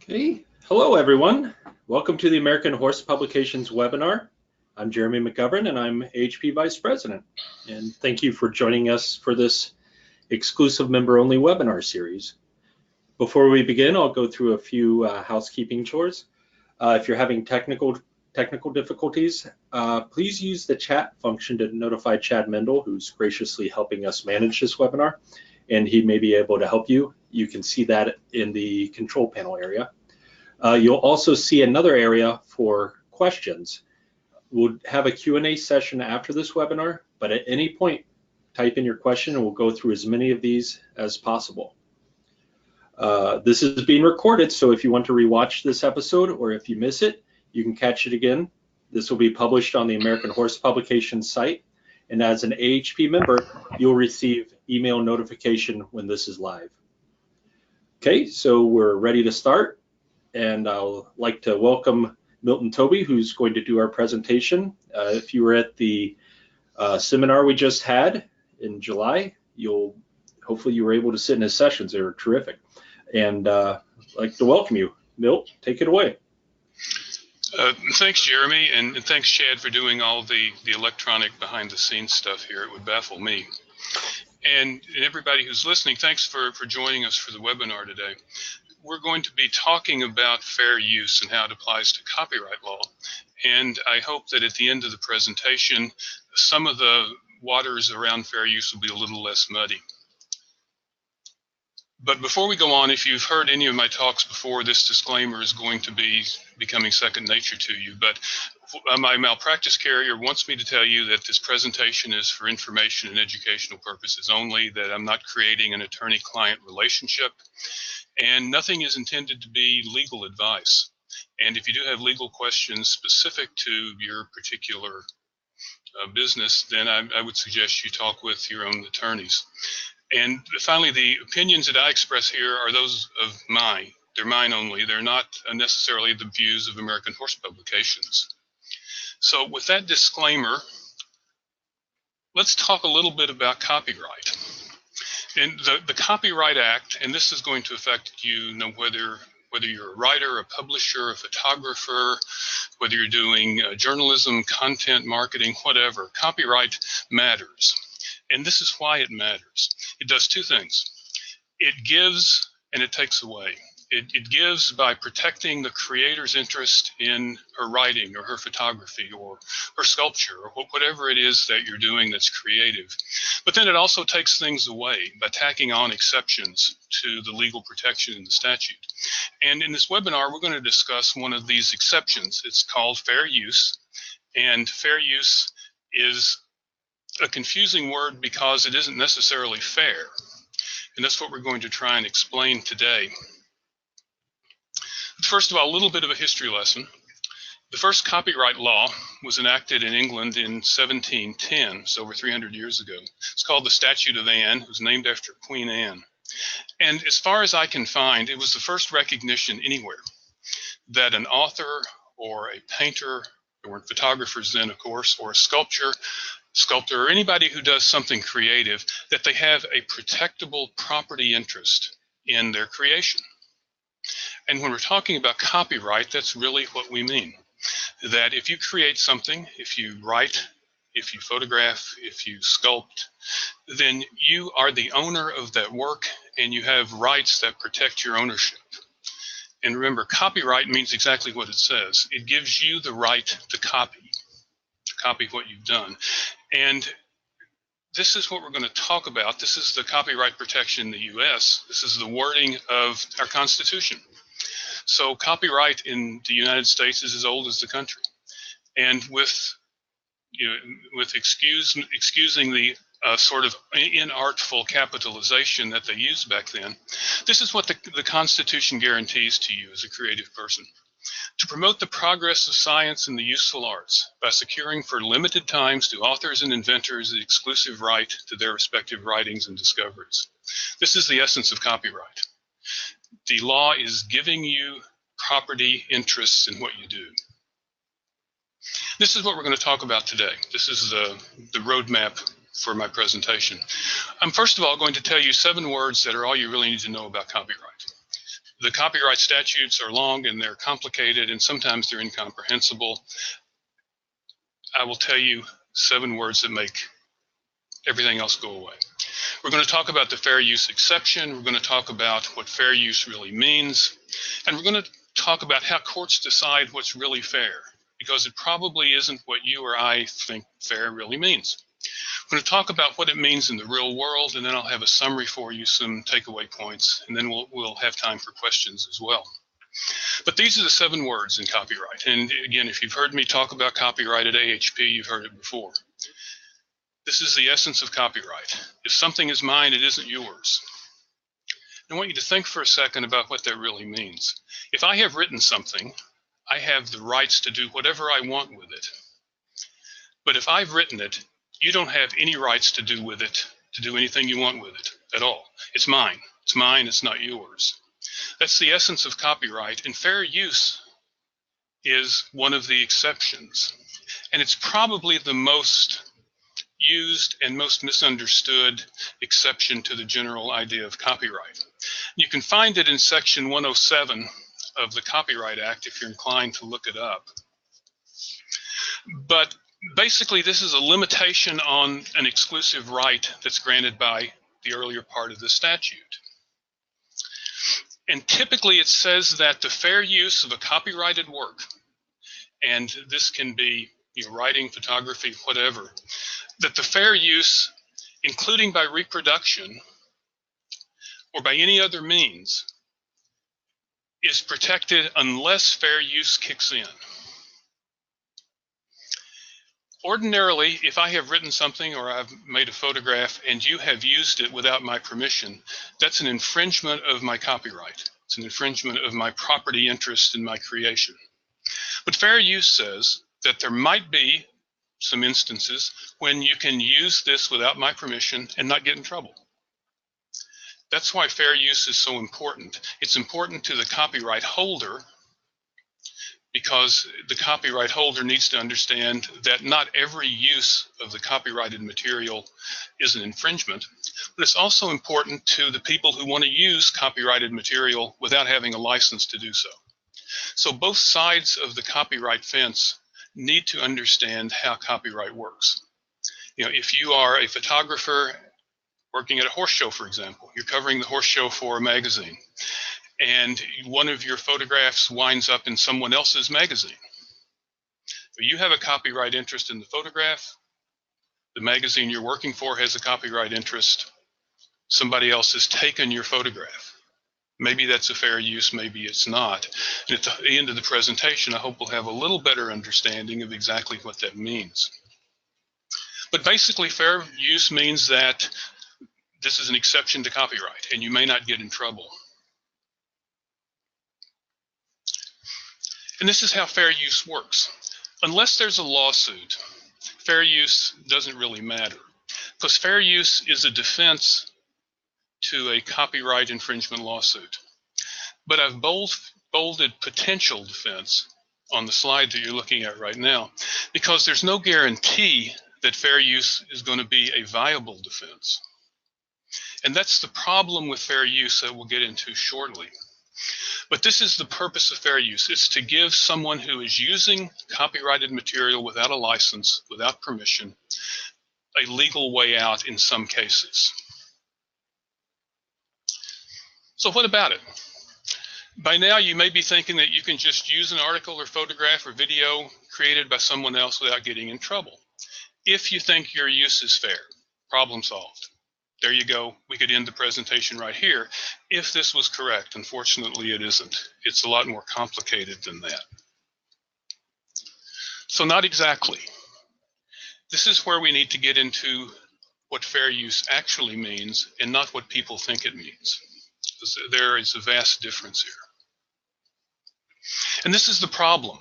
Okay, hello everyone. Welcome to the American Horse Publications webinar. I'm Jeremy McGovern and I'm AHP Vice President. And thank you for joining us for this exclusive member-only webinar series. Before we begin, I'll go through a few housekeeping chores. If you're having technical difficulties, please use the chat function to notify Chad Mendel, who's graciously helping us manage this webinar, and he may be able to help you. You can see that in the control panel area. You'll also see another area for questions. We'll have a Q&A session after this webinar, but at any point, type in your question and we'll go through as many of these as possible. This is being recorded, so if you want to rewatch this episode or if you miss it, you can catch it again. This will be published on the American Horse Publications site, and as an AHP member, you'll receive email notification when this is live. Okay, so we're ready to start, and I'll like to welcome Milton Toby, who's going to do our presentation. If you were at the seminar we just had in July, hopefully you were able to sit in his sessions. They were terrific. And I'd like to welcome you. Milt, take it away. Thanks, Jeremy, and thanks, Chad, for doing all the electronic behind-the-scenes stuff here. It would baffle me. And everybody who's listening, thanks for joining us for the webinar today. We're going to be talking about fair use and how it applies to copyright law. And I hope that at the end of the presentation, some of the waters around fair use will be a little less muddy. But before we go on, if you've heard any of my talks before, this disclaimer is going to be becoming second nature to you. But my malpractice carrier wants me to tell you that this presentation is for information and educational purposes only, that I'm not creating an attorney-client relationship, and nothing is intended to be legal advice. And if you do have legal questions specific to your particular business, then I would suggest you talk with your own attorneys. And finally, the opinions that I express here are those of mine. They're mine only. They're not necessarily the views of American Horse Publications. So with that disclaimer, let's talk a little bit about copyright. And the Copyright Act, and this is going to affect you, whether you're a writer, a publisher, a photographer, whether you're doing journalism, content marketing, whatever, copyright matters. And this is why it matters. It does two things. It gives and it takes away. It gives by protecting the creator's interest in her writing or her photography or her sculpture or whatever it is that you're doing that's creative. But then it also takes things away by tacking on exceptions to the legal protection in the statute. And in this webinar, we're going to discuss one of these exceptions. It's called fair use. And fair use is a confusing word because it isn't necessarily fair. And that's what we're going to try and explain today. First of all, a little bit of a history lesson. The first copyright law was enacted in England in 1710, so over 300 years ago. It's called the Statute of Anne. It was named after Queen Anne. And as far as I can find, it was the first recognition anywhere that an author or a painter, there weren't photographers then, of course, or a sculptor, or anybody who does something creative, that they have a protectable property interest in their creation. And when we're talking about copyright, that's really what we mean. That if you create something, if you write, if you photograph, if you sculpt, then you are the owner of that work and you have rights that protect your ownership. And remember, copyright means exactly what it says. It gives you the right to copy what you've done. And this is what we're going to talk about. This is the copyright protection in the US. This is the wording of our Constitution. So copyright in the United States is as old as the country. And with excusing the sort of inartful capitalization that they used back then, this is what the Constitution guarantees to you as a creative person. To promote the progress of science and the useful arts by securing for limited times to authors and inventors the exclusive right to their respective writings and discoveries. This is the essence of copyright. The law is giving you property interests in what you do. This is what we're going to talk about today. This is the roadmap for my presentation. I'm first of all going to tell you 7 words that are all you really need to know about copyright. The copyright statutes are long and they're complicated and sometimes they're incomprehensible. I will tell you 7 words that make everything else go away. We're going to talk about the fair use exception. We're going to talk about what fair use really means. And we're going to talk about how courts decide what's really fair, because it probably isn't what you or I think fair really means. We're going to talk about what it means in the real world, and then I'll have a summary for you, some takeaway points, and then we'll have time for questions as well. But these are the 7 words in copyright. And again, if you've heard me talk about copyright at AHP, you've heard it before. This is the essence of copyright. If something is mine, it isn't yours. I want you to think for a second about what that really means. If I have written something, I have the rights to do whatever I want with it. But if I've written it, you don't have any rights to do with it, to do anything you want with it at all. It's mine. It's mine. It's not yours. That's the essence of copyright, and fair use is one of the exceptions. And it's probably the most used and most misunderstood exception to the general idea of copyright. You can find it in Section 107 of the Copyright Act if you're inclined to look it up. But basically, this is a limitation on an exclusive right that's granted by the earlier part of the statute. And typically it says that the fair use of a copyrighted work, and this can be writing, photography, whatever, that the fair use, including by reproduction or by any other means, is protected unless fair use kicks in. Ordinarily, if I have written something or I've made a photograph and you have used it without my permission, that's an infringement of my copyright. It's an infringement of my property interest in my creation. But fair use says that there might be some instances when you can use this without my permission and not get in trouble. That's why fair use is so important. It's important to the copyright holder, because the copyright holder needs to understand that not every use of the copyrighted material is an infringement, but it's also important to the people who want to use copyrighted material without having a license to do so. So both sides of the copyright fence need to understand how copyright works. If you are a photographer working at a horse show, for example, you're covering the horse show for a magazine, and one of your photographs winds up in someone else's magazine. You have a copyright interest in the photograph. The magazine you're working for has a copyright interest. Somebody else has taken your photograph. Maybe that's a fair use, maybe it's not. And at the end of the presentation, I hope we'll have a little better understanding of exactly what that means. But basically, fair use means that this is an exception to copyright, and you may not get in trouble. And this is how fair use works. Unless there's a lawsuit, fair use doesn't really matter, because fair use is a defense to a copyright infringement lawsuit. But I've bolded potential defense on the slide that you're looking at right now, because there's no guarantee that fair use is going to be a viable defense. And that's the problem with fair use that we'll get into shortly. But this is the purpose of fair use. It's to give someone who is using copyrighted material without a license, without permission, a legal way out in some cases. So what about it? By now you may be thinking that you can just use an article or photograph or video created by someone else without getting in trouble. If you think your use is fair, problem solved. There you go. We could end the presentation right here if this was correct. Unfortunately, it isn't. It's a lot more complicated than that. So not exactly. This is where we need to get into what fair use actually means and not what people think it means. There is a vast difference here. And this is the problem.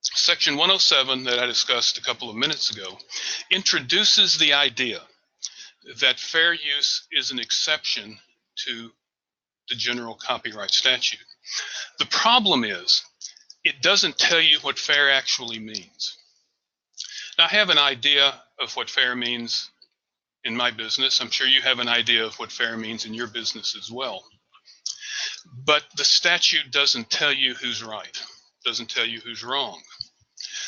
Section 107 that I discussed a couple of minutes ago introduces the idea that fair use is an exception to the general copyright statute. The problem is it doesn't tell you what fair actually means. Now, I have an idea of what fair means in my business. I'm sure you have an idea of what fair means in your business as well. But the statute doesn't tell you who's right, doesn't tell you who's wrong.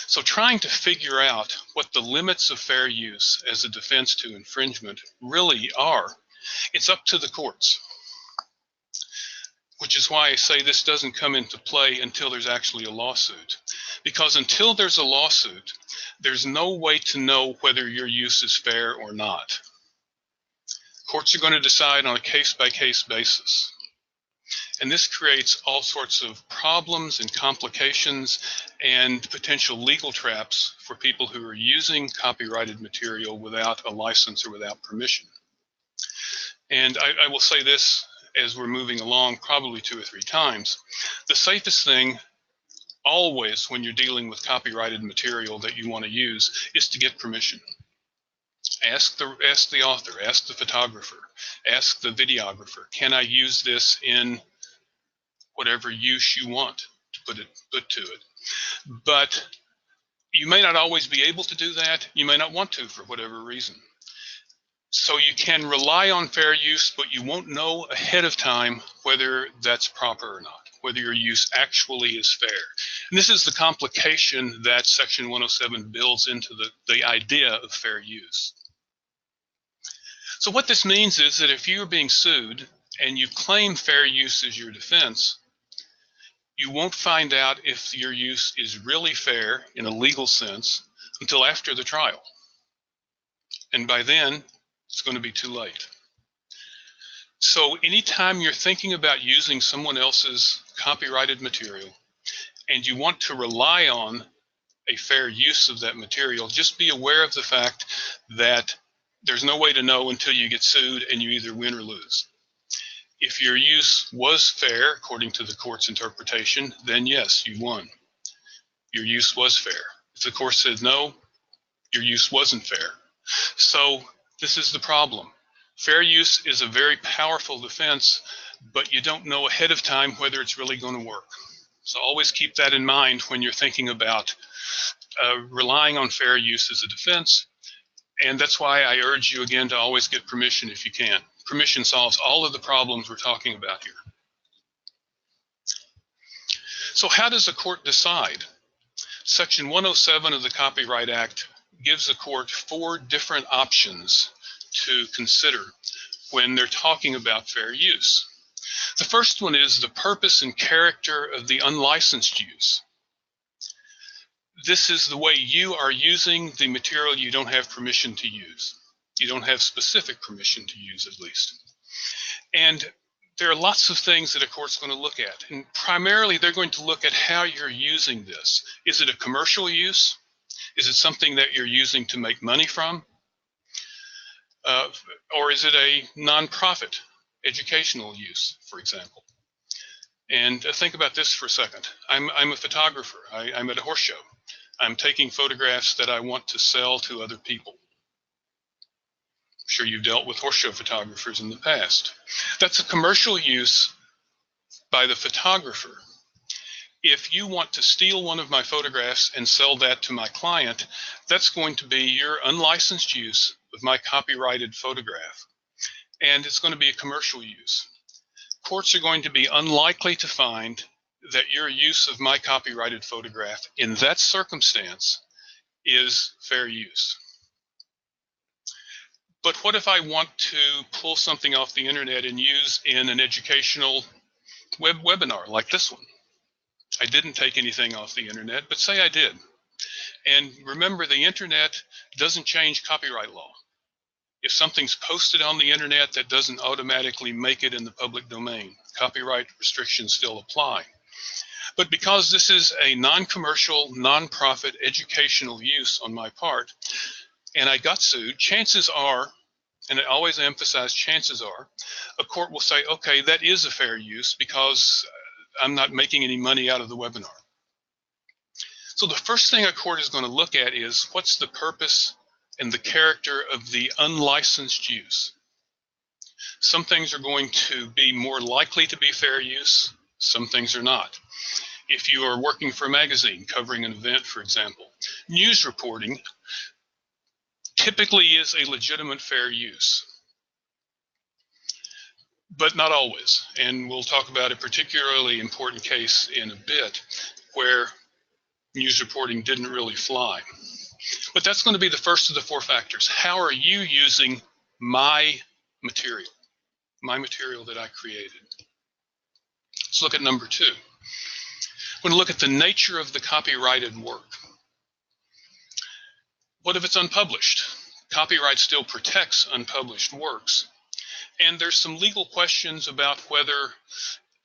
So trying to figure out what the limits of fair use as a defense to infringement really are, it's up to the courts. Which is why I say this doesn't come into play until there's actually a lawsuit. Because until there's a lawsuit, there's no way to know whether your use is fair or not. Courts are going to decide on a case-by-case basis. And this creates all sorts of problems and complications and potential legal traps for people who are using copyrighted material without a license or without permission. And I will say this as we're moving along, probably 2 or 3 times. The safest thing always when you're dealing with copyrighted material that you want to use is to get permission. Ask the author, ask the photographer, ask the videographer, can I use this in whatever use you want to put to it? But you may not always be able to do that. You may not want to for whatever reason. So you can rely on fair use, but you won't know ahead of time whether that's proper or not, whether your use actually is fair. And this is the complication that Section 107 builds into the idea of fair use. So what this means is that if you're being sued and you claim fair use as your defense, you won't find out if your use is really fair in a legal sense until after the trial. And by then, it's going to be too late. So anytime you're thinking about using someone else's copyrighted material and you want to rely on a fair use of that material, just be aware of the fact that there's no way to know until you get sued and you either win or lose. If your use was fair, according to the court's interpretation, then yes, you won. Your use was fair. If the court said no, your use wasn't fair. So this is the problem. Fair use is a very powerful defense, but you don't know ahead of time whether it's really going to work. So always keep that in mind when you're thinking about relying on fair use as a defense. And that's why I urge you again to always get permission if you can. Permission solves all of the problems we're talking about here. So how does a court decide? Section 107 of the Copyright Act gives the court 4 different options to consider when they're talking about fair use. The first one is the purpose and character of the unlicensed use. This is the way you are using the material you don't have permission to use. You don't have specific permission to use, at least. And there are lots of things that a court's going to look at. And primarily, they're going to look at how you're using this. Is it a commercial use? Is it something that you're using to make money from? Or is it a nonprofit educational use, for example? And think about this for a second. I'm a photographer. I'm at a horse show. I'm taking photographs that I want to sell to other people. I'm sure you've dealt with horse show photographers in the past. That's a commercial use by the photographer. If you want to steal one of my photographs and sell that to my client, that's going to be your unlicensed use of my copyrighted photograph. And it's going to be a commercial use. Courts are going to be unlikely to find that your use of my copyrighted photograph in that circumstance is fair use. But what if I want to pull something off the internet and use in an educational webinar like this one? I didn't take anything off the internet, but say I did. And remember, the internet doesn't change copyright law. If something's posted on the internet, that doesn't automatically make it in the public domain. Copyright restrictions still apply. But because this is a non-commercial, non-profit educational use on my part, and I got sued, chances are, and I always emphasize chances are, a court will say, okay, that is a fair use because I'm not making any money out of the webinar. So the first thing a court is going to look at is what's the purpose and the character of the unlicensed use. Some things are going to be more likely to be fair use, some things are not. If you are working for a magazine covering an event, for example, news reporting typically is a legitimate fair use. but not always. And we'll talk about a particularly important case in a bit where news reporting didn't really fly. But that's going to be the first of the 4 factors. How are you using my material that I created? Let's look at number 2. We're going to look at the nature of the copyrighted work. What if it's unpublished? Copyright still protects unpublished works. And there's some legal questions about whether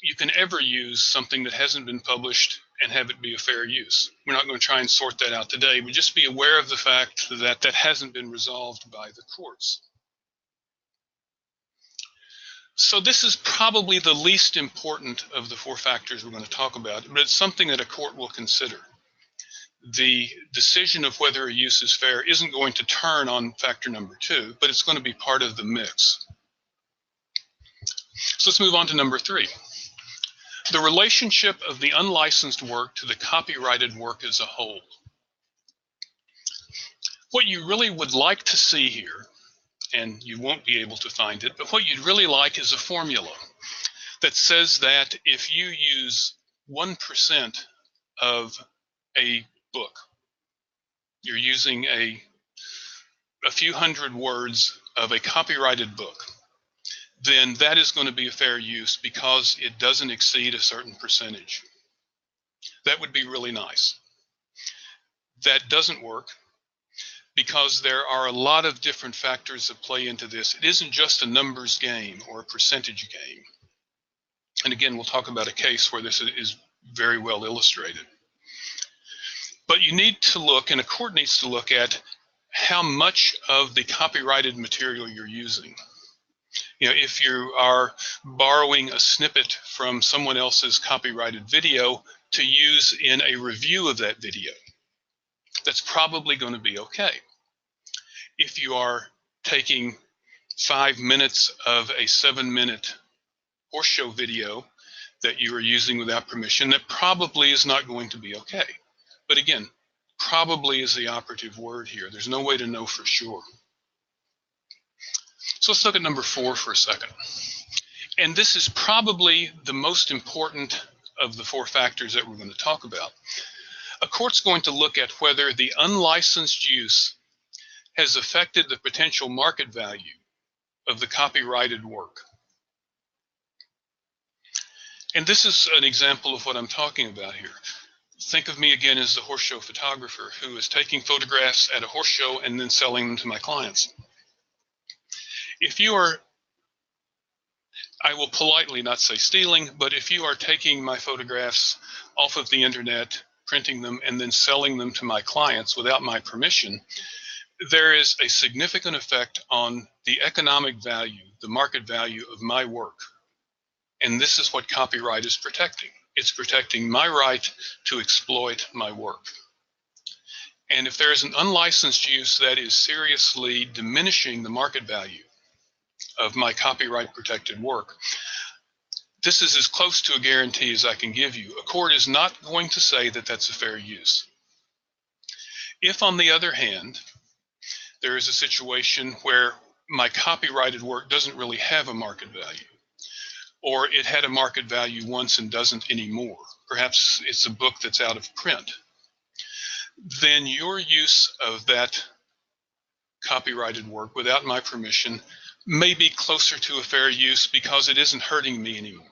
you can ever use something that hasn't been published and have it be a fair use. We're not going to try and sort that out today, but just be aware of the fact that that hasn't been resolved by the courts. So this is probably the least important of the 4 factors we're going to talk about, but it's something that a court will consider. The decision of whether a use is fair isn't going to turn on factor number 2, but it's going to be part of the mix. So let's move on to number 3. The relationship of the unlicensed work to the copyrighted work as a whole. What you really would like to see here, and you won't be able to find it, but what you'd really like is a formula that says that if you use 1% of a book, you're using a few hundred words of a copyrighted book, then that is going to be a fair use because it doesn't exceed a certain percentage. That would be really nice. That doesn't work because there are a lot of different factors that play into this. It isn't just a numbers game or a percentage game. And again, we'll talk about a case where this is very well illustrated. But you need to look, and a court needs to look at how much of the copyrighted material you're using. You know, if you are borrowing a snippet from someone else's copyrighted video to use in a review of that video, that's probably going to be okay. If you are taking 5 minutes of a 7-minute horse show video that you are using without permission, that probably is not going to be okay. But again, probably is the operative word here. There's no way to know for sure. So let's look at number 4 for a second. And this is probably the most important of the 4 factors that we're going to talk about. A court's going to look at whether the unlicensed use has affected the potential market value of the copyrighted work. And this is an example of what I'm talking about here. Think of me again as the horse show photographer who is taking photographs at a horse show and then selling them to my clients. If you are, I will politely not say stealing, but if you are taking my photographs off of the internet, printing them, and then selling them to my clients without my permission, there is a significant effect on the economic value, the market value of my work. And this is what copyright is protecting. It's protecting my right to exploit my work. And if there is an unlicensed use that is seriously diminishing the market value of my copyright protected work, this is as close to a guarantee as I can give you. A court is not going to say that that's a fair use. If, on the other hand, there is a situation where my copyrighted work doesn't really have a market value, or it had a market value once and doesn't anymore, perhaps it's a book that's out of print, then your use of that copyrighted work without my permission may be closer to a fair use because it isn't hurting me anymore.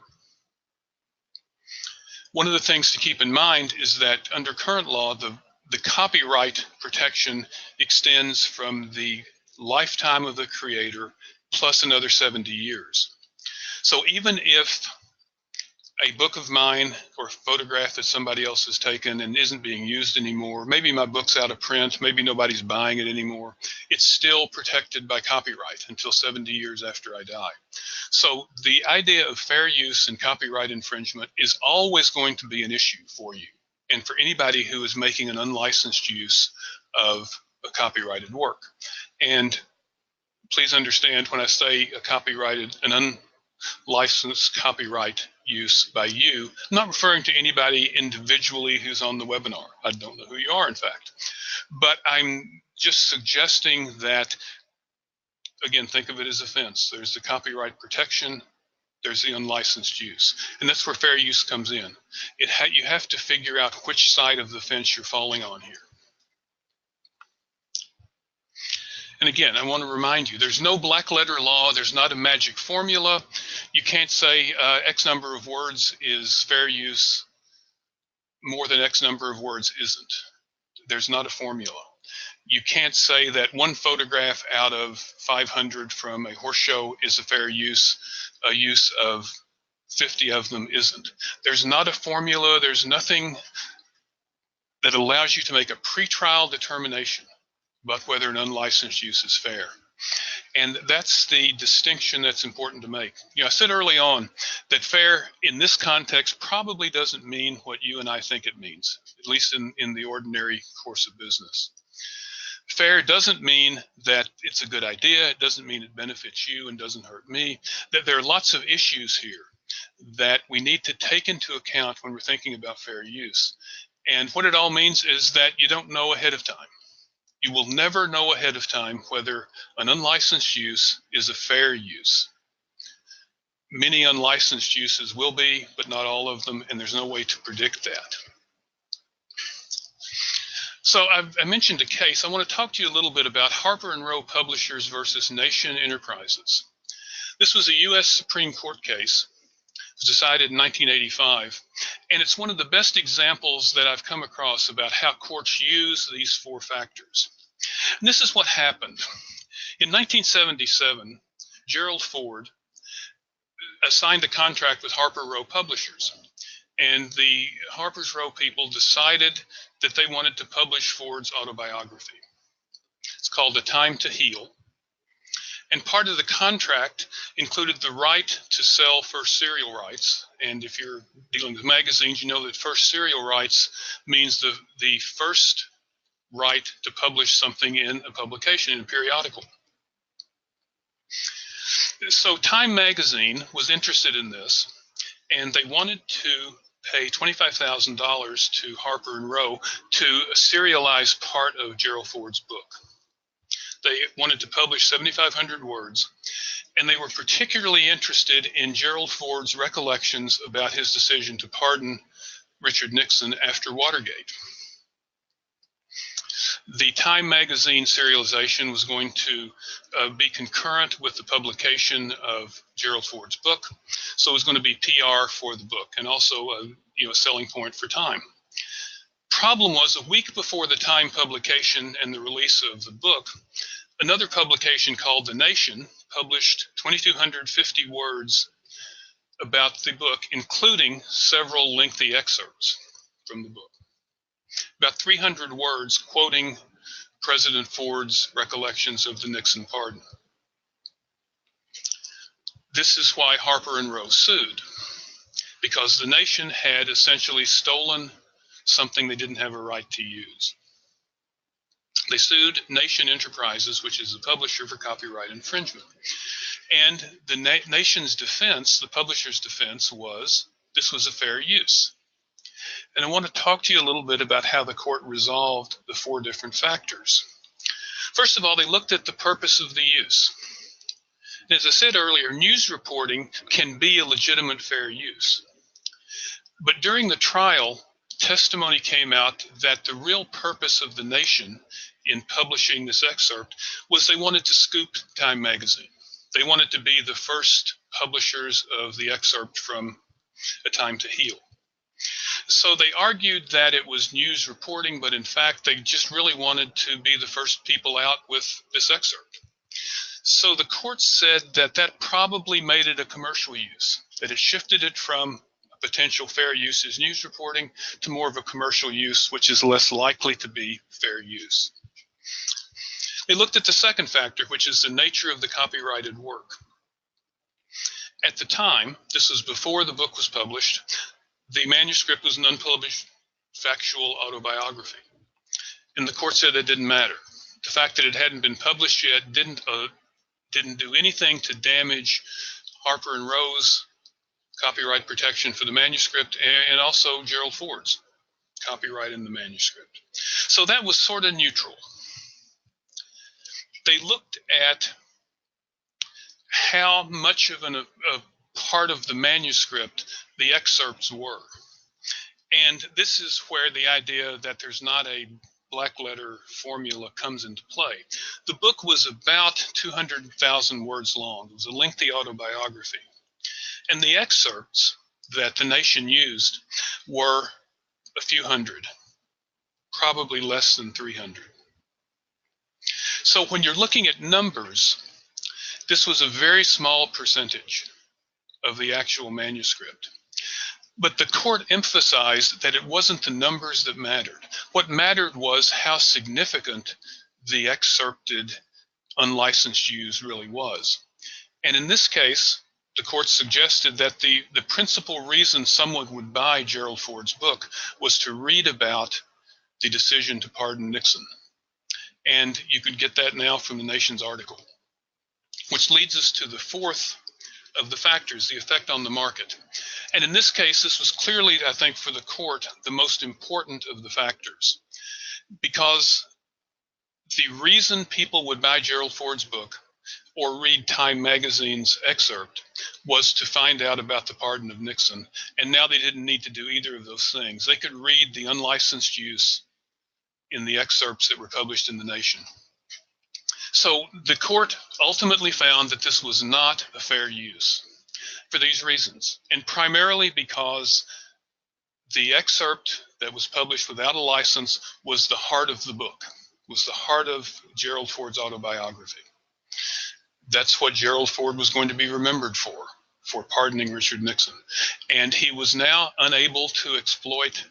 One of the things to keep in mind is that under current law, the copyright protection extends from the lifetime of the creator plus another 70 years. So even if a book of mine or a photograph that somebody else has taken and isn't being used anymore, maybe my book's out of print, maybe nobody's buying it anymore, it's still protected by copyright until 70 years after I die. So the idea of fair use and copyright infringement is always going to be an issue for you and for anybody who is making an unlicensed use of a copyrighted work. And please understand when I say an unlicensed copyright use by you, I'm not referring to anybody individually who's on the webinar. I don't know who you are, in fact. But I'm just suggesting that, again, think of it as a fence. There's the copyright protection there's the unlicensed use. And that's where fair use comes in. You have to figure out which side of the fence you're falling on here. And again, I want to remind you, there's no black letter law. There's not a magic formula. You can't say X number of words is fair use, more than X number of words isn't. There's not a formula. You can't say that one photograph out of 500 from a horse show is a fair use, a use of 50 of them isn't. There's not a formula. There's nothing that allows you to make a pretrial determination about whether an unlicensed use is fair. And that's the distinction that's important to make. I said early on that fair in this context probably doesn't mean what you and I think it means, at least in the ordinary course of business. Fair doesn't mean that it's a good idea. It doesn't mean it benefits you and doesn't hurt me. That there are lots of issues here that we need to take into account when we're thinking about fair use. And what it all means is that you don't know ahead of time. You will never know ahead of time whether an unlicensed use is a fair use. Many unlicensed uses will be, but not all of them, and there's no way to predict that. So I mentioned a case. I want to talk to you a little bit about Harper & Row Publishers versus Nation Enterprises. This was a U.S. Supreme Court case. It was decided in 1985, and it's one of the best examples that I've come across about how courts use these four factors. And this is what happened. In 1977, Gerald Ford signed a contract with Harper & Row Publishers, and the Harper's Row people decided that they wanted to publish Ford's autobiography. It's called A Time to Heal. And part of the contract included the right to sell first serial rights. And if you're dealing with magazines, you know that first serial rights means the first right to publish something in a publication, in a periodical. So Time magazine was interested in this, and they wanted to pay $25,000 to Harper & Row to serialize part of Gerald Ford's book. They wanted to publish 7,500 words, and they were particularly interested in Gerald Ford's recollections about his decision to pardon Richard Nixon after Watergate. The Time magazine serialization was going to be concurrent with the publication of Gerald Ford's book, so it was going to be PR for the book and also a selling point for Time. Problem was, a week before the Time publication and the release of the book, another publication called The Nation published 2,250 words about the book, including several lengthy excerpts from the book. About 300 words quoting President Ford's recollections of the Nixon pardon. This is why Harper & Row sued, because the Nation had essentially stolen something they didn't have a right to use. They sued Nation Enterprises, which is the publisher, for copyright infringement. And the Nation's defense, the publisher's defense, was this was a fair use. And I want to talk to you a little bit about how the court resolved the four different factors. First of all, they looked at the purpose of the use. And as I said earlier, news reporting can be a legitimate fair use. But during the trial, testimony came out that the real purpose of the Nation in publishing this excerpt was they wanted to scoop Time magazine. They wanted to be the first publishers of the excerpt from A Time to Heal. So they argued that it was news reporting, but in fact, they just really wanted to be the first people out with this excerpt. So the court said that that probably made it a commercial use, that it shifted it from a potential fair use as news reporting to more of a commercial use, which is less likely to be fair use. They looked at the second factor, which is the nature of the copyrighted work. At the time, this was before the book was published, the manuscript was an unpublished factual autobiography. And the court said it didn't matter. The fact that it hadn't been published yet didn't do anything to damage Harper & Row's copyright protection for the manuscript and also Gerald Ford's copyright in the manuscript. So that was sort of neutral. They looked at how much of part of the manuscript the excerpts were. And this is where the idea that there's not a black letter formula comes into play. The book was about 200,000 words long. It was a lengthy autobiography. And the excerpts that the nation used were a few hundred, probably less than 300. So when you're looking at numbers, this was a very small percentage of the actual manuscript. But the court emphasized that it wasn't the numbers that mattered. What mattered was how significant the excerpted unlicensed use really was. And in this case, the court suggested that the principal reason someone would buy Gerald Ford's book was to read about the decision to pardon Nixon. And you could get that now from the Nation's article, which leads us to the fourth of the factors, the effect on the market. And in this case, this was clearly, I think, for the court, the most important of the factors, because the reason people would buy Gerald Ford's book or read Time magazine's excerpt was to find out about the pardon of Nixon. And now they didn't need to do either of those things. They could read the unlicensed use in the excerpts that were published in the Nation. So the court ultimately found that this was not a fair use for these reasons, and primarily because the excerpt that was published without a license was the heart of the book, was the heart of Gerald Ford's autobiography. That's what Gerald Ford was going to be remembered for pardoning Richard Nixon. And he was now unable to exploit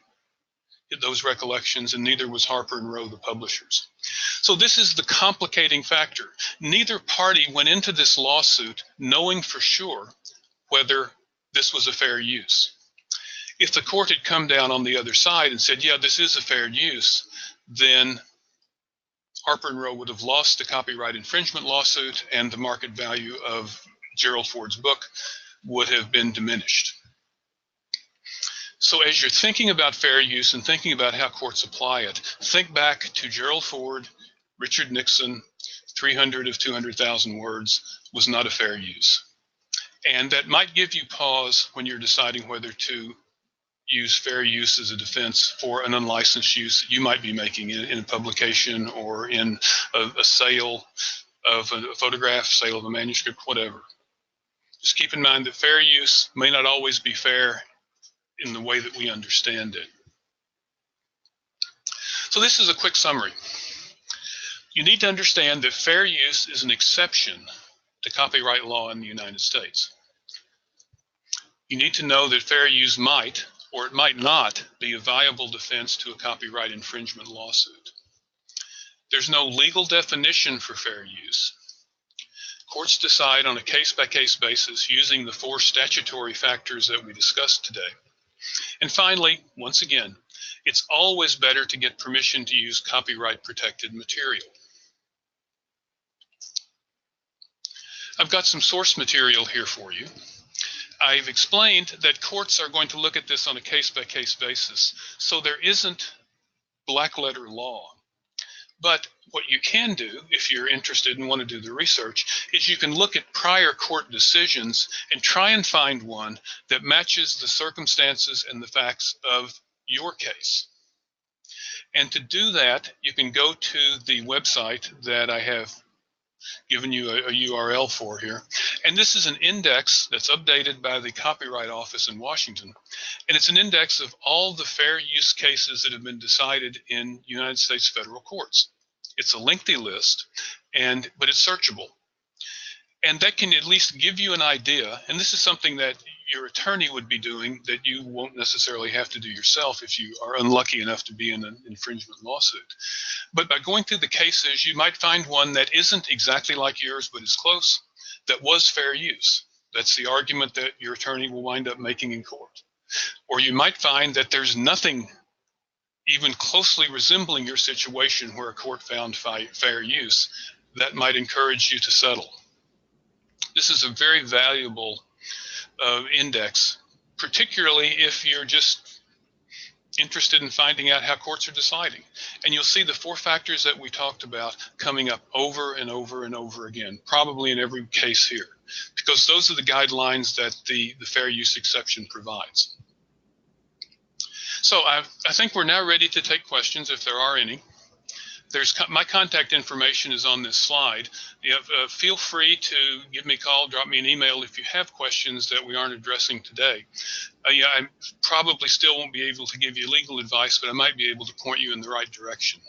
those recollections, and neither was Harper and Row, the publishers. So this is the complicating factor. Neither party went into this lawsuit knowing for sure whether this was a fair use. If the court had come down on the other side and said, yeah, this is a fair use, then Harper and Row would have lost the copyright infringement lawsuit, and the market value of Gerald Ford's book would have been diminished. So as you're thinking about fair use and thinking about how courts apply it, think back to Gerald Ford, Richard Nixon, 300 of 200,000 words was not a fair use. And that might give you pause when you're deciding whether to use fair use as a defense for an unlicensed use you might be making in a publication or in a sale of a photograph, sale of a manuscript, whatever. Just keep in mind that fair use may not always be fair in the way that we understand it. So this is a quick summary. You need to understand that fair use is an exception to copyright law in the United States. You need to know that fair use might, or it might not, be a viable defense to a copyright infringement lawsuit. There's no legal definition for fair use. Courts decide on a case-by-case basis using the four statutory factors that we discussed today. And finally, once again, it's always better to get permission to use copyright-protected material. I've got some source material here for you. I've explained that courts are going to look at this on a case-by-case basis, so there isn't black-letter law. But what you can do, if you're interested and want to do the research, is you can look at prior court decisions and try and find one that matches the circumstances and the facts of your case. And to do that, you can go to the website that I have given you a URL for here. And this is an index that's updated by the Copyright Office in Washington. And it's an index of all the fair use cases that have been decided in United States federal courts. It's a lengthy list, but it's searchable. And that can at least give you an idea, and this is something that your attorney would be doing that you won't necessarily have to do yourself if you are unlucky enough to be in an infringement lawsuit. But by going through the cases, you might find one that isn't exactly like yours, but is close, that was fair use. That's the argument that your attorney will wind up making in court. Or you might find that there's nothing even closely resembling your situation where a court found fair use. That might encourage you to settle. This is a very valuable index, particularly if you're just interested in finding out how courts are deciding. And you'll see the 4 factors that we talked about coming up over and over and over again, probably in every case here, because those are the guidelines that the fair use exception provides. So I think we're now ready to take questions if there are any. My contact information is on this slide. Feel free to give me a call, drop me an email if you have questions that we aren't addressing today. I probably still won't be able to give you legal advice, but I might be able to point you in the right direction.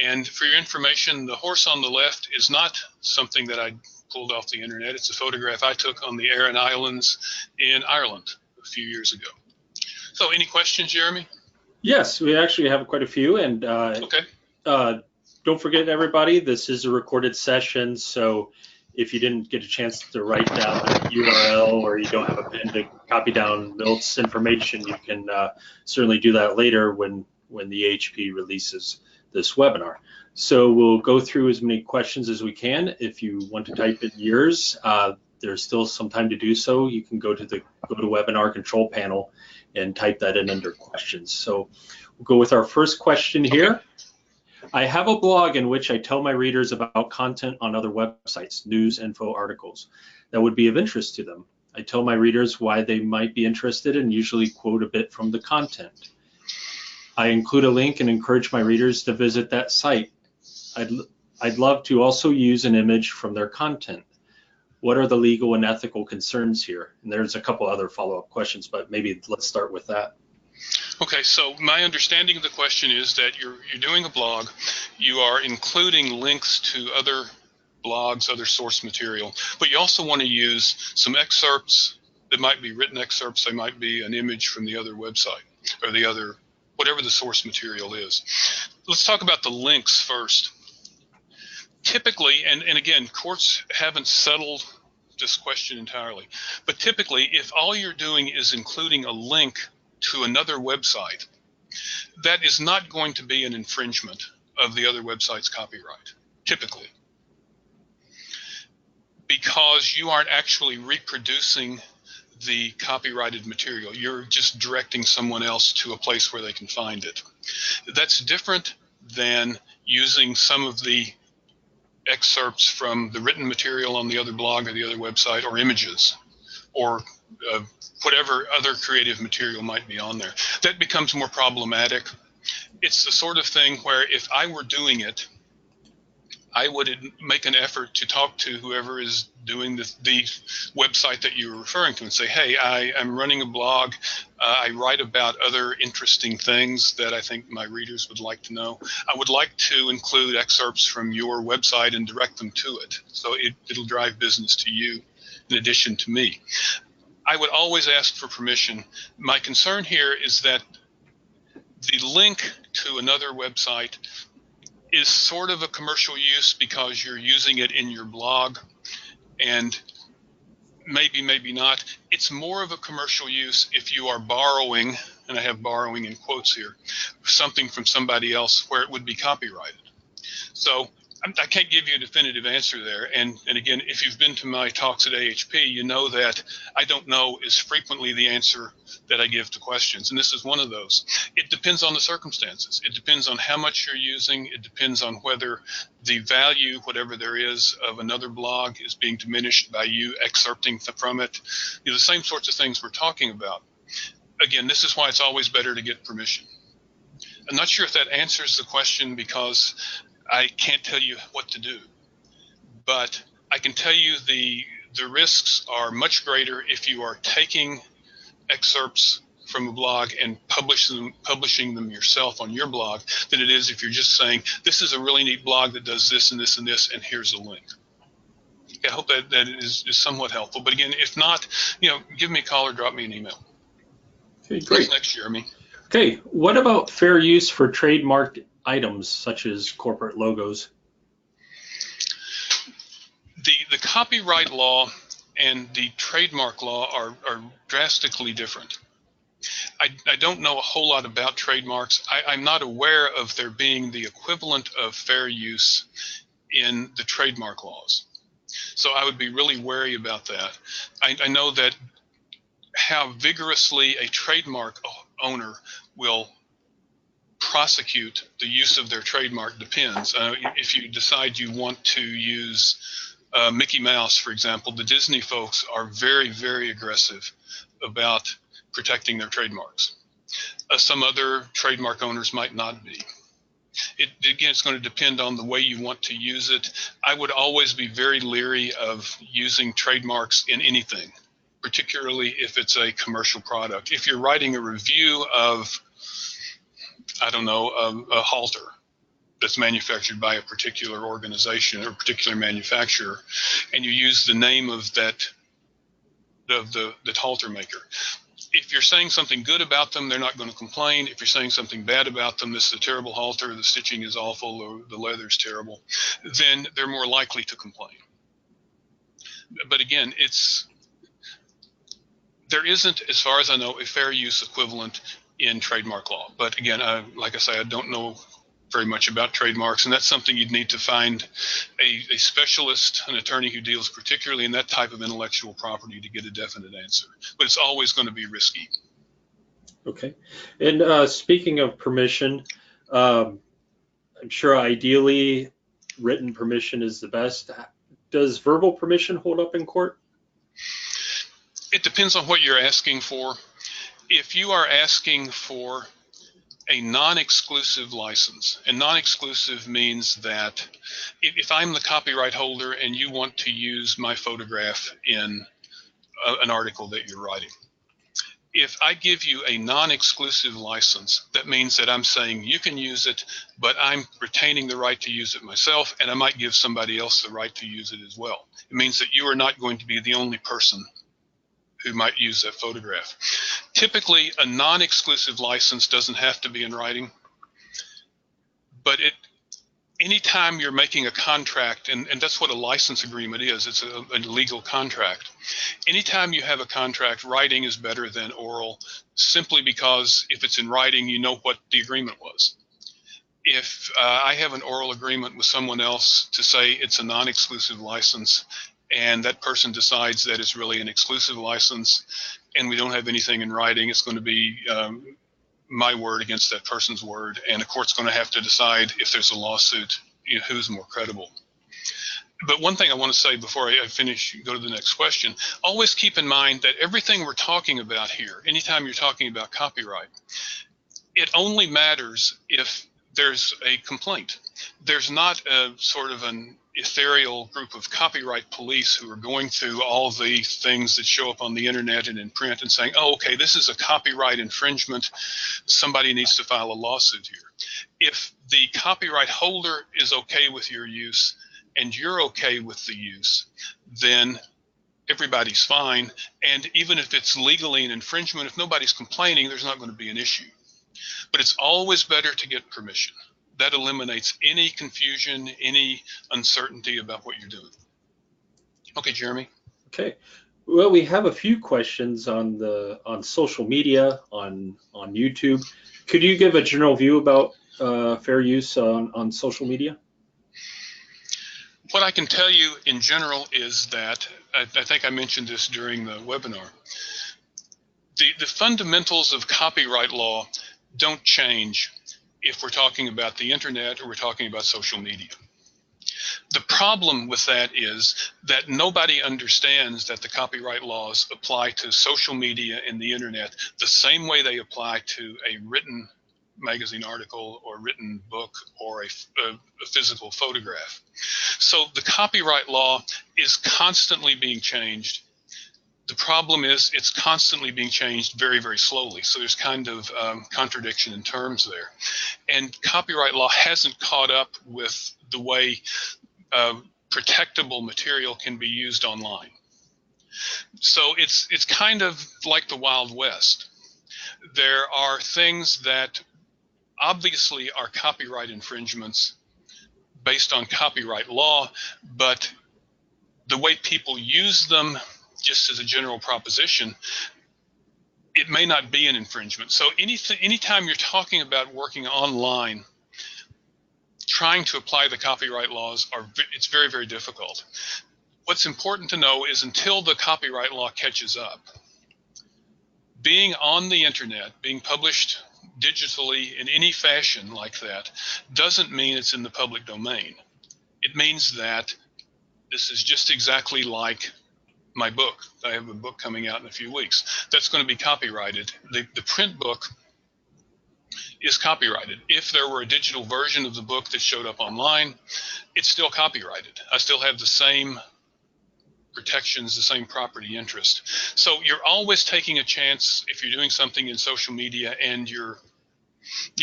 And for your information, the horse on the left is not something that I pulled off the internet. It's a photograph I took on the Aran Islands in Ireland a few years ago. So any questions, Jeremy? Yes, we actually have quite a few. And Okay. Don't forget, everybody, this is a recorded session, so if you didn't get a chance to write down the URL or you don't have a pen to copy down Milt's information, you can certainly do that later when the AHP releases this webinar. So we'll go through as many questions as we can. If you want to type in yours, there's still some time to do so. You can go to the GoToWebinar control panel and type that in under questions. So we'll go with our first question here. Okay. I have a blog in which I tell my readers about content on other websites, news, info, articles that would be of interest to them. I tell my readers why they might be interested and usually quote a bit from the content. I include a link and encourage my readers to visit that site. I'd love to also use an image from their content. What are the legal and ethical concerns here? And there's a couple other follow-up questions, but maybe let's start with that. Okay, so my understanding of the question is that you're doing a blog, you are including links to other blogs, other source material, but you also want to use some excerpts that might be written excerpts, they might be an image from the other website or the other, whatever the source material is. Let's talk about the links first. Typically, and again, courts haven't settled this question entirely, but typically if all you're doing is including a link to another website, that is not going to be an infringement of the other website's copyright, typically, because you aren't actually reproducing the copyrighted material. You're just directing someone else to a place where they can find it. That's different than using some of the excerpts from the written material on the other blog or the other website, or images, or whatever other creative material might be on there. That becomes more problematic. It's the sort of thing where if I were doing it, I would make an effort to talk to whoever is doing the website that you were referring to and say, hey, I'm running a blog. I write about other interesting things that I think my readers would like to know. I would like to include excerpts from your website and direct them to it, so it'll drive business to you in addition to me. I would always ask for permission. My concern here is that the link to another website is sort of a commercial use because you're using it in your blog, and maybe not. It's more of a commercial use if you are borrowing, and I have borrowing in quotes here, something from somebody else where it would be copyrighted. So I can't give you a definitive answer there. And again, if you've been to my talks at AHP, you know that I don't know is frequently the answer that I give to questions. And this is one of those. It depends on the circumstances. It depends on how much you're using. It depends on whether the value, whatever there is, of another blog is being diminished by you excerpting from it. You know, the same sorts of things we're talking about. Again, this is why it's always better to get permission. I'm not sure if that answers the question because I can't tell you what to do, but I can tell you the risks are much greater if you are taking excerpts from a blog and publishing them yourself on your blog than it is if you're just saying, this is a really neat blog that does this and this and this, and here's a link. I hope that is somewhat helpful. But again, if not, give me a call or drop me an email. Okay, great. What's next, Jeremy? Okay, what about fair use for trademarked items such as corporate logos? The copyright law and the trademark law are drastically different. I don't know a whole lot about trademarks. I'm not aware of there being the equivalent of fair use in the trademark laws. So I would be really wary about that. I know that how vigorously a trademark owner will prosecute the use of their trademark depends. If you decide you want to use Mickey Mouse, for example, the Disney folks are very, very aggressive about protecting their trademarks. Some other trademark owners might not be. Again, it's going to depend on the way you want to use it. I would always be very leery of using trademarks in anything, particularly if it's a commercial product. If you're writing a review of, I don't know, a halter that's manufactured by a particular organization or a particular manufacturer, and you use the name of the halter maker. If you're saying something good about them, they're not going to complain. If you're saying something bad about them, this is a terrible halter, the stitching is awful, or the leather's terrible, then they're more likely to complain. But again, there isn't, as far as I know, a fair use equivalent in trademark law. But again, like I say, I don't know very much about trademarks, and that's something you'd need to find a specialist, an attorney who deals particularly in that type of intellectual property to get a definite answer. But it's always going to be risky. Okay. And speaking of permission, I'm sure ideally written permission is the best. Does verbal permission hold up in court? It depends on what you're asking for. If you are asking for a non-exclusive license, and non-exclusive means that if I'm the copyright holder and you want to use my photograph in an article that you're writing, if I give you a non-exclusive license, that means that I'm saying you can use it, but I'm retaining the right to use it myself, and I might give somebody else the right to use it as well. It means that you are not going to be the only person who might use that photograph. Typically, a non-exclusive license doesn't have to be in writing, but anytime you're making a contract, and that's what a license agreement is, it's a legal contract. Anytime you have a contract, writing is better than oral, simply because if it's in writing, you know what the agreement was. If I have an oral agreement with someone else to say it's a non-exclusive license, and that person decides that it's really an exclusive license, and we don't have anything in writing, it's going to be my word against that person's word, and the court's going to have to decide if there's a lawsuit, who's more credible. But one thing I want to say before I finish, go to the next question, always keep in mind that everything we're talking about here, anytime you're talking about copyright, it only matters if there's a complaint. There's not a sort of an ethereal group of copyright police who are going through all the things that show up on the internet and in print and saying, oh, okay, this is a copyright infringement, somebody needs to file a lawsuit here. If the copyright holder is okay with your use and you're okay with the use, then everybody's fine. And even if it's legally an infringement, if nobody's complaining, there's not going to be an issue. But it's always better to get permission. That eliminates any confusion, any uncertainty about what you're doing. Okay, Jeremy. Okay. Well, we have a few questions on social media, on YouTube. Could you give a general view about fair use on social media? What I can tell you in general is that, I think I mentioned this during the webinar, the fundamentals of copyright law don't change if we're talking about the internet or we're talking about social media. The problem with that is that nobody understands that the copyright laws apply to social media and the internet the same way they apply to a written magazine article or written book or a physical photograph. So the copyright law is constantly being changed. The problem is it's constantly being changed very, very slowly. So there's kind of contradiction in terms there. And copyright law hasn't caught up with the way protectable material can be used online. So it's kind of like the Wild West. There are things that obviously are copyright infringements based on copyright law, but the way people use them, just as a general proposition, it may not be an infringement. So anytime you're talking about working online, trying to apply the copyright laws, it's very, very difficult. What's important to know is until the copyright law catches up, being on the internet, being published digitally in any fashion like that doesn't mean it's in the public domain. It means that this is just exactly like my book. I have a book coming out in a few weeks. That's going to be copyrighted. The print book is copyrighted. If there were a digital version of the book that showed up online, it's still copyrighted. I still have the same protections, the same property interest. So you're always taking a chance if you're doing something in social media and you're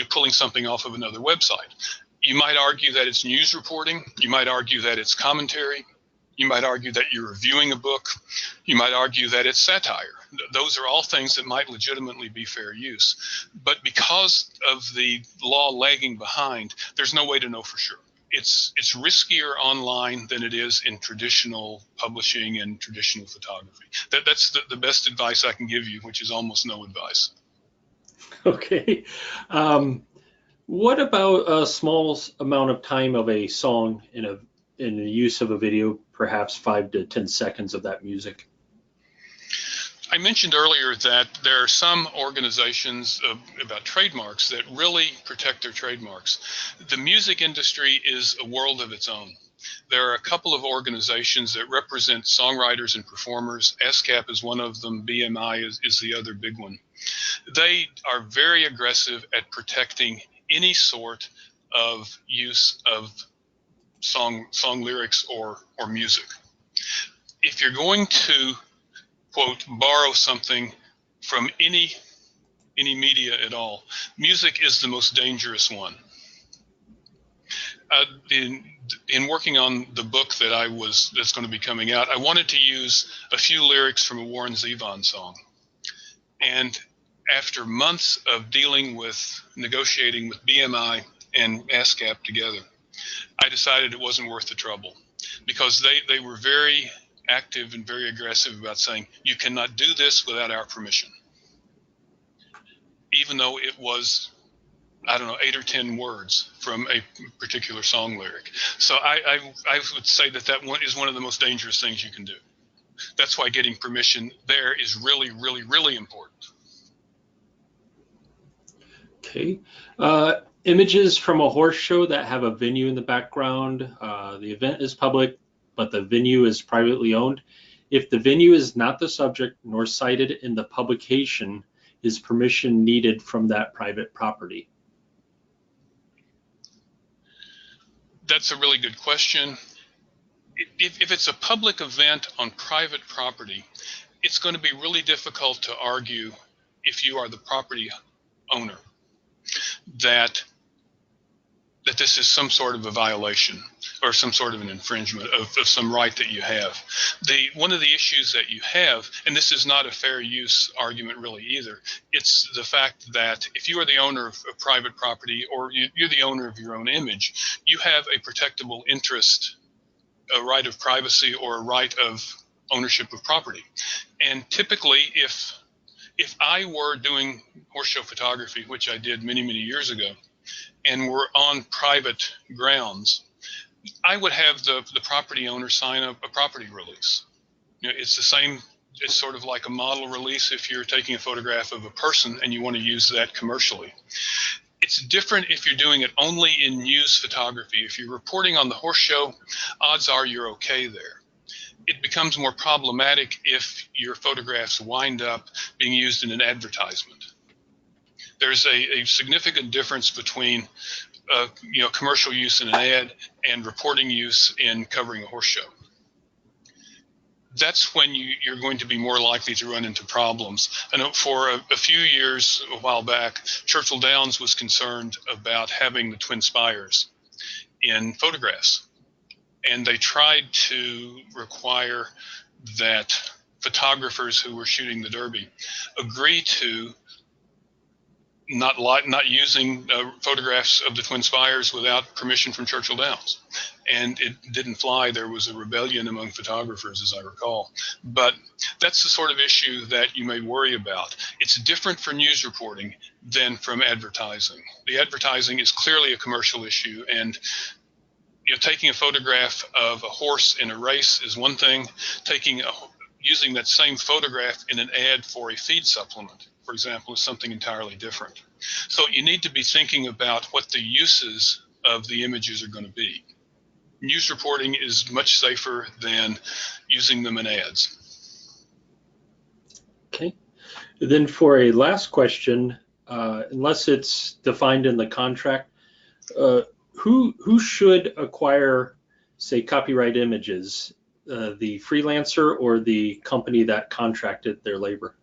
pulling something off of another website. You might argue that it's news reporting. You might argue that it's commentary. You might argue that you're reviewing a book. You might argue that it's satire. Those are all things that might legitimately be fair use. But because of the law lagging behind, there's no way to know for sure. It's riskier online than it is in traditional publishing and traditional photography. That's the best advice I can give you, which is almost no advice. Okay. What about a small amount of time of a song in the use of a video, perhaps 5 to 10 seconds of that music? I mentioned earlier that there are some organizations about trademarks that really protect their trademarks. The music industry is a world of its own. There are a couple of organizations that represent songwriters and performers. ASCAP is one of them. BMI is the other big one. They are very aggressive at protecting any sort of use of song lyrics or music. If you're going to, quote, borrow something from any media at all, music is the most dangerous one. In working on the book that's going to be coming out, I wanted to use a few lyrics from a Warren Zevon song. And after months of negotiating with BMI and ASCAP together, I decided it wasn't worth the trouble, because they were very active and very aggressive about saying, you cannot do this without our permission. Even though it was, I don't know, 8 or 10 words from a particular song lyric. So I would say that one is one of the most dangerous things you can do. That's why getting permission there is really, really, really important. Okay. Images from a horse show that have a venue in the background. The event is public, but the venue is privately owned. If the venue is not the subject nor cited in the publication, is permission needed from that private property? That's a really good question. If it's a public event on private property, it's going to be really difficult to argue, if you are the property owner, that this is some sort of a violation or some sort of an infringement of some right that you have. One of the issues that you have, and this is not a fair use argument really either, it's the fact that if you are the owner of private property, or you're the owner of your own image, you have a protectable interest, a right of privacy or a right of ownership of property. And typically, if I were doing horse show photography, which I did many, many years ago, and we're on private grounds, I would have the property owner sign up a property release. It's the same. It's sort of like a model release if you're taking a photograph of a person and you want to use that commercially. It's different if you're doing it only in news photography. If you're reporting on the horse show, odds are you're okay there. It becomes more problematic if your photographs wind up being used in an advertisement. There's a significant difference between commercial use in an ad and reporting use in covering a horse show. That's when you're going to be more likely to run into problems. I know for a few years, a while back, Churchill Downs was concerned about having the twin spires in photographs. And they tried to require that photographers who were shooting the Derby agree to not using photographs of the twin spires without permission from Churchill Downs. And it didn't fly. There was a rebellion among photographers, as I recall. But that's the sort of issue that you may worry about. It's different for news reporting than from advertising. The advertising is clearly a commercial issue, and taking a photograph of a horse in a race is one thing. Using that same photograph in an ad for a feed supplement for example, is something entirely different. So you need to be thinking about what the uses of the images are going to be. News reporting is much safer than using them in ads. Okay. Then for a last question, unless it's defined in the contract, who should acquire, say, copyright images, the freelancer or the company that contracted their labor?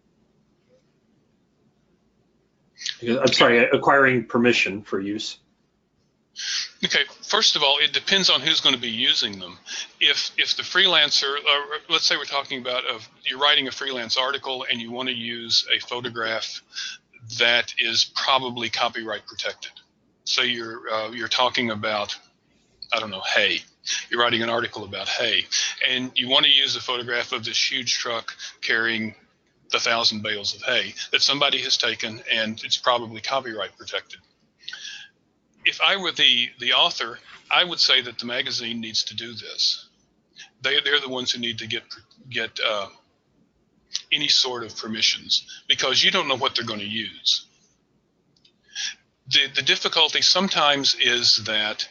I'm sorry, acquiring permission for use. Okay, first of all, it depends on who's going to be using them. If the freelancer, let's say we're talking about you're writing a freelance article and you want to use a photograph that is probably copyright protected. Say you're talking about, I don't know, hay. You're writing an article about hay, and you want to use a photograph of this huge truck carrying the 1,000 bales of hay that somebody has taken, and it's probably copyright protected. If I were the author, I would say that the magazine needs to do this. They're the ones who need to get any sort of permissions, because you don't know what they're going to use. The difficulty sometimes is that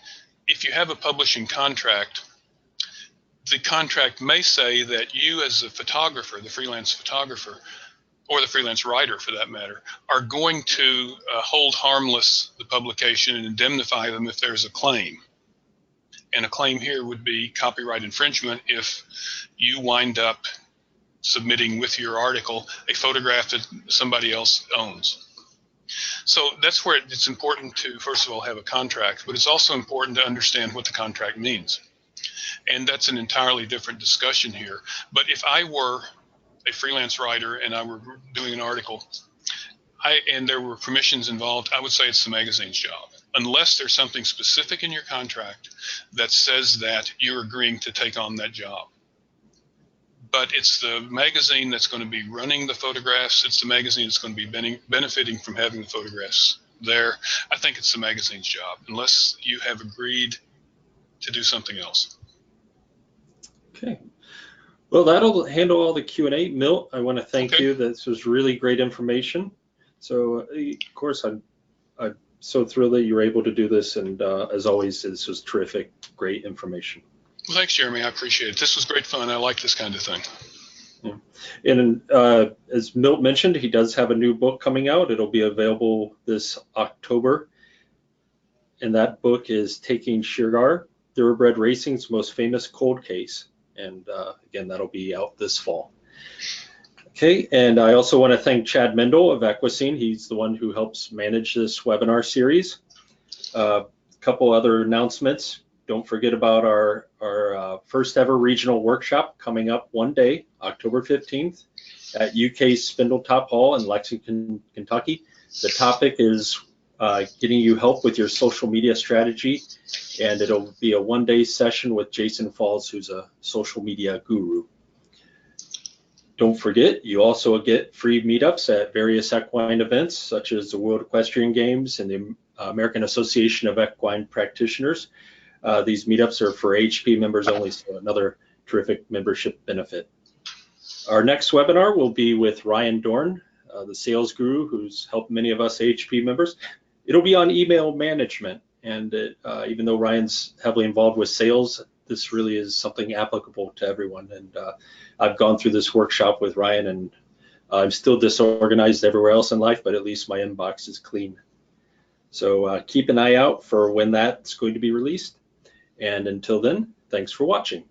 if you have a publishing contract, the contract may say that you as a photographer, the freelance photographer, or the freelance writer for that matter, are going to hold harmless the publication and indemnify them if there's a claim. And a claim here would be copyright infringement if you wind up submitting with your article a photograph that somebody else owns. So that's where it's important to, first of all, have a contract, but it's also important to understand what the contract means. And that's an entirely different discussion here. But if I were a freelance writer and I were doing an article and there were permissions involved, I would say it's the magazine's job, unless there's something specific in your contract that says that you're agreeing to take on that job. But it's the magazine that's going to be running the photographs. It's the magazine that's going to be benefiting from having the photographs there. I think it's the magazine's job, unless you have agreed to do something else. Okay. Well, that'll handle all the Q&A. Milt, I want to thank you. This was really great information. So, of course, I'm so thrilled that you were able to do this. And as always, this was terrific, great information. Well, thanks, Jeremy. I appreciate it. This was great fun. I like this kind of thing. Yeah. And as Milt mentioned, he does have a new book coming out. It'll be available this October. And that book is Taking Shigar, Thoroughbred Racing's Most Famous Cold Case. And again, that'll be out this fall. Okay, and I also want to thank Chad Mendel of Equisene. He's the one who helps manage this webinar series. A couple other announcements. Don't forget about our first ever regional workshop coming up one day, October 15th at UK Spindletop Hall in Lexington, Kentucky. The topic is getting you help with your social media strategy, and it'll be a one-day session with Jason Falls, who's a social media guru. Don't forget, you also get free meetups at various equine events, such as the World Equestrian Games and the American Association of Equine Practitioners. These meetups are for AHP members only, so another terrific membership benefit. Our next webinar will be with Ryan Dorn, the sales guru who's helped many of us AHP members. It'll be on email management, and even though Ryan's heavily involved with sales, this really is something applicable to everyone. And I've gone through this workshop with Ryan, and I'm still disorganized everywhere else in life, but at least my inbox is clean. So keep an eye out for when that's going to be released. And until then, thanks for watching.